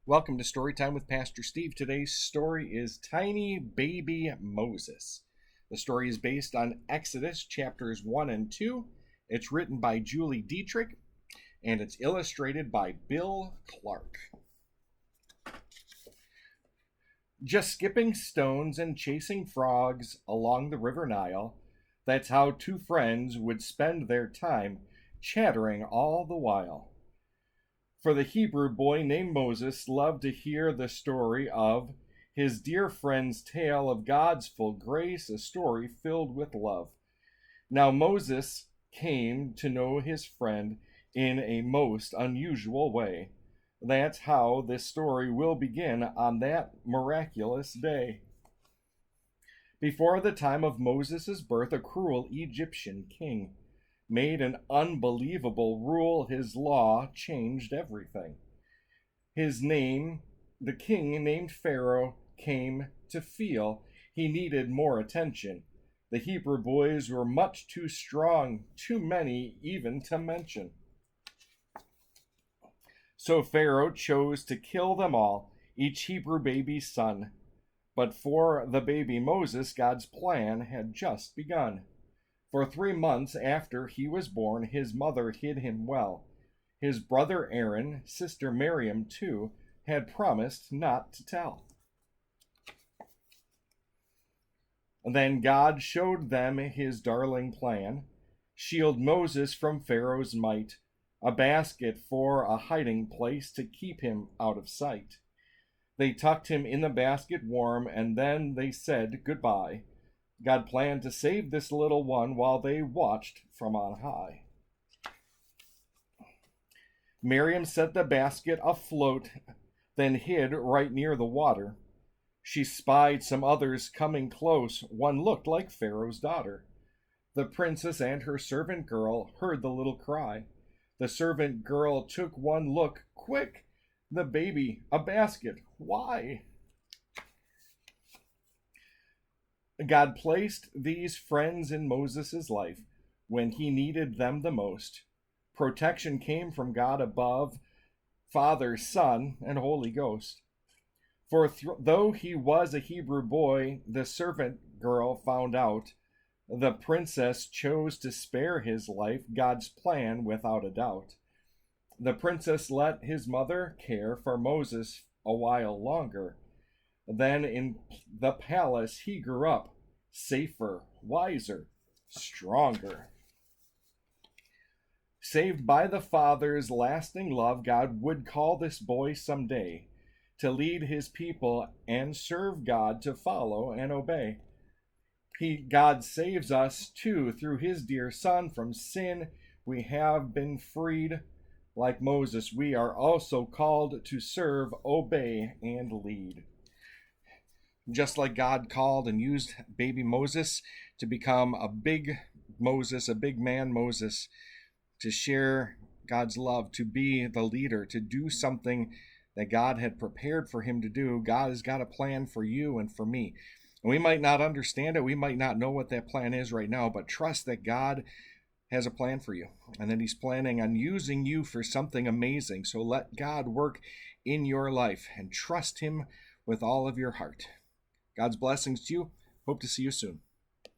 Welcome to Storytime with Pastor Steve. Today's story is Tiny Baby Moses. The story is based on Exodus chapters 1 and 2. It's written by Julie Dietrich and it's illustrated by Bill Clark. Just skipping stones and chasing frogs along the river Nile, that's how two friends would spend their time, chattering all the while. For the Hebrew boy named Moses loved to hear the story of his dear friend's tale of God's full grace, a story filled with love. Now Moses came to know his friend in a most unusual way. That's how this story will begin on that miraculous day. Before the time of Moses' birth, a cruel Egyptian king made an unbelievable rule. His law changed everything. The king named Pharaoh, came to feel he needed more attention. The Hebrew boys were much too strong, too many even to mention. So Pharaoh chose to kill them all, each Hebrew baby's son. But for the baby Moses, God's plan had just begun. For 3 months after he was born, his mother hid him well. His brother Aaron, sister Miriam too, had promised not to tell. Then God showed them his darling plan. Shield Moses from Pharaoh's might, a basket for a hiding place to keep him out of sight. They tucked him in the basket warm, and then they said goodbye. God planned to save this little one while they watched from on high. Miriam set the basket afloat, then hid right near the water. She spied some others coming close. One looked like Pharaoh's daughter. The princess and her servant girl heard the little cry. The servant girl took one look. Quick! The baby, a basket. Why? God placed these friends in Moses' life when he needed them the most. Protection came from God above, Father, Son, and Holy Ghost. For though he was a Hebrew boy, the servant girl found out. The princess chose to spare his life, God's plan without a doubt. The princess let his mother care for Moses a while longer. Then in the palace he grew up, safer, wiser, stronger. Saved by the Father's lasting love, God would call this boy someday to lead his people and serve God, to follow and obey. God saves us too through his dear Son from sin. We have been freed. Like Moses, we are also called to serve, obey, and lead. Just like God called and used baby Moses to become a big Moses, a big man Moses, to share God's love, to be the leader, to do something that God had prepared for him to do. God has got a plan for you and for me. And we might not understand it. We might not know what that plan is right now, but trust that God has a plan for you and that he's planning on using you for something amazing. So let God work in your life and trust him with all of your heart. God's blessings to you. Hope to see you soon.